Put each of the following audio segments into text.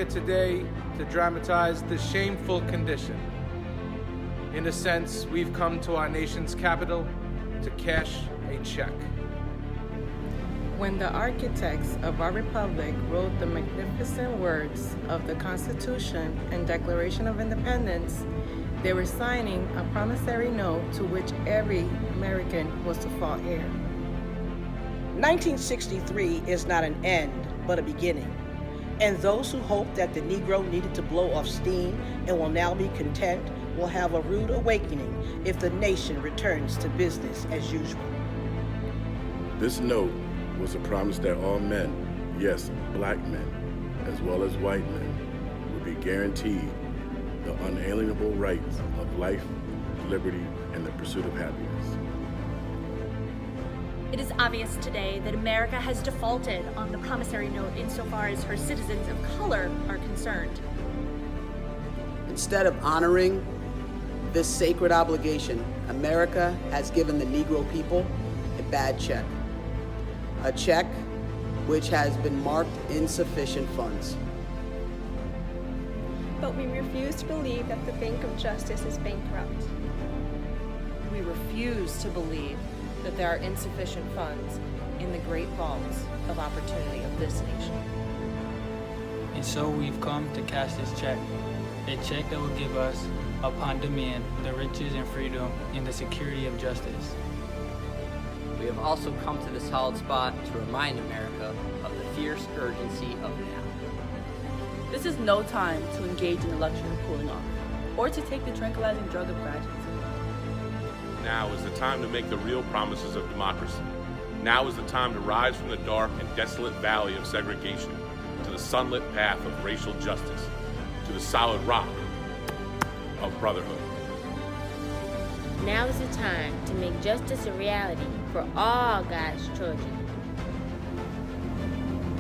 here today to dramatize the shameful condition. In a sense, we've come to our nation's capital to cash a check. When the architects of our republic wrote the magnificent words of the Constitution and Declaration of Independence, they were signing a promissory note to which every American was to fall heir. 1963 is not an end, but a beginning. And those who hoped that the Negro needed to blow off steam and will now be content will have a rude awakening if the nation returns to business as usual. This note was a promise that all men, yes, black men, as well as white men, would be guaranteed the unalienable rights of life, liberty, and the pursuit of happiness. It is obvious today that America has defaulted on the promissory note insofar as her citizens of color are concerned. Instead of honoring this sacred obligation, America has given the Negro people a bad check. A check which has been marked insufficient funds. But we refuse to believe that the Bank of Justice is bankrupt. We refuse to believe that there are insufficient funds in the great vaults of opportunity of this nation. And so we've come to cash this check, a check that will give us, upon demand, the riches and freedom and the security of justice. We have also come to this hallowed spot to remind America of the fierce urgency of now. This is no time to engage in the luxury of cooling off, or to take the tranquilizing drug of graduates. Now is the time to make the real promises of democracy. Now is the time to rise from the dark and desolate valley of segregation to the sunlit path of racial justice, to the solid rock of brotherhood. Now is the time to make justice a reality for all God's children.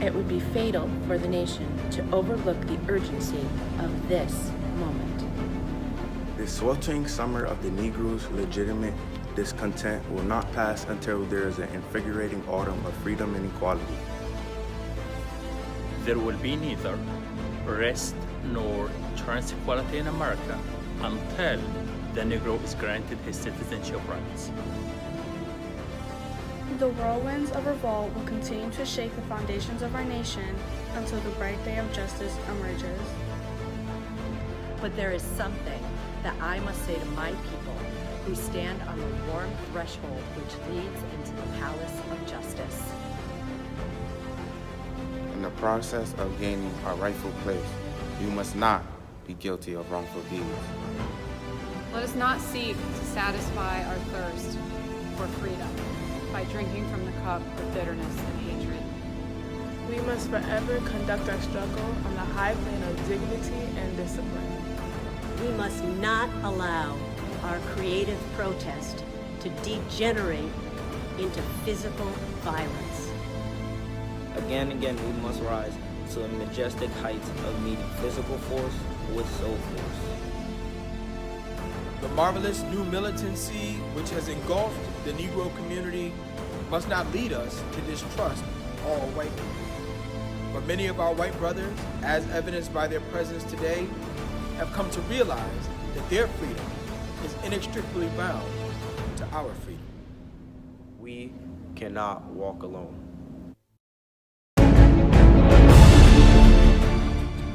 It would be fatal for the nation to overlook the urgency of this moment. The sweltering summer of the Negro's legitimate discontent will not pass until there is an invigorating autumn of freedom and equality. There will be neither rest nor tranquility in America until the Negro is granted his citizenship rights. The whirlwinds of revolt will continue to shake the foundations of our nation until the bright day of justice emerges. But there is something that I must say to my people who stand on the warm threshold which leads into the palace of justice. In the process of gaining our rightful place, you must not be guilty of wrongful deeds. Let us not seek to satisfy our thirst for freedom by drinking from the cup of bitterness and hatred. We must forever conduct our struggle on the high plane of dignity and discipline. We must not allow our creative protest to degenerate into physical violence. Again and again, we must rise to the majestic heights of meeting physical force with soul force. The marvelous new militancy which has engulfed the Negro community must not lead us to distrust all white people. For many of our white brothers, as evidenced by their presence today, have come to realize that their freedom is inextricably bound to our freedom. We cannot walk alone.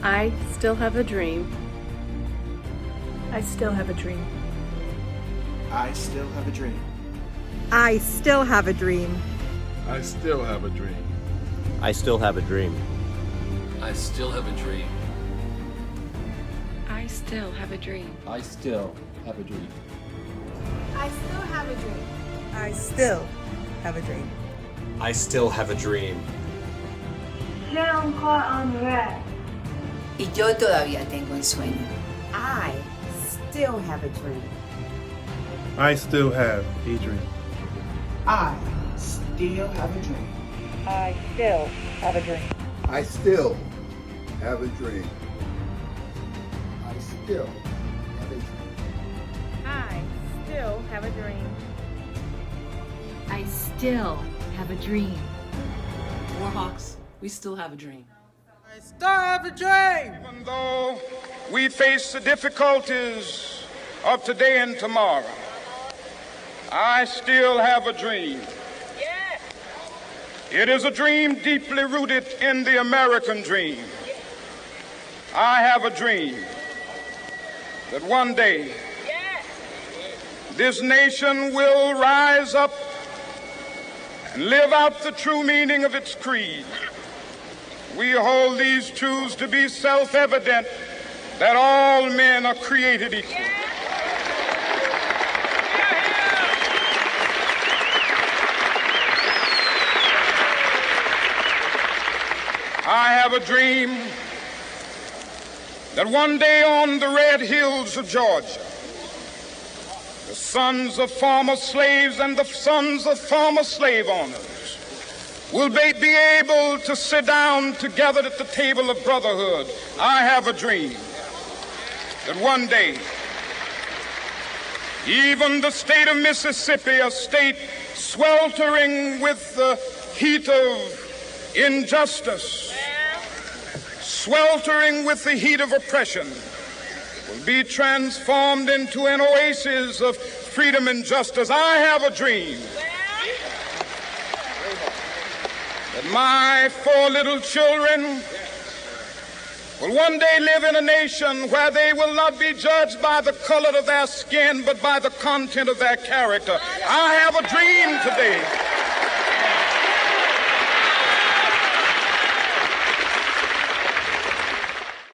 I still have a dream. I still have a dream. I still have a dream. I still have a dream. I still have a dream. I still have a dream. I still have a dream. I still have a dream. I still have a dream. I still have a dream. I still have a dream. I still have a dream. J'ai encore un rêve. Y yo todavía tengo un sueño. I still have a dream. I still have a dream. I still have a dream. I still have a dream. I still have a dream. I still have a dream. I still have a dream. I still have a dream. Warhawks, we still have a dream. I still have a dream. Even though we face the difficulties of today and tomorrow, I still have a dream. It is a dream deeply rooted in the American dream. I have a dream that one day this nation will rise up and live out the true meaning of its creed. We hold these truths to be self-evident, that all men are created equal. I have a dream that one day on the red hills of Georgia, the sons of former slaves and the sons of former slave owners will be able to sit down together at the table of brotherhood. I have a dream that one day, even the state of Mississippi, a state sweltering with the heat of injustice, sweltering with the heat of oppression, will be transformed into an oasis of freedom and justice. I have a dream that my 4 little children will one day live in a nation where they will not be judged by the color of their skin, but by the content of their character. I have a dream today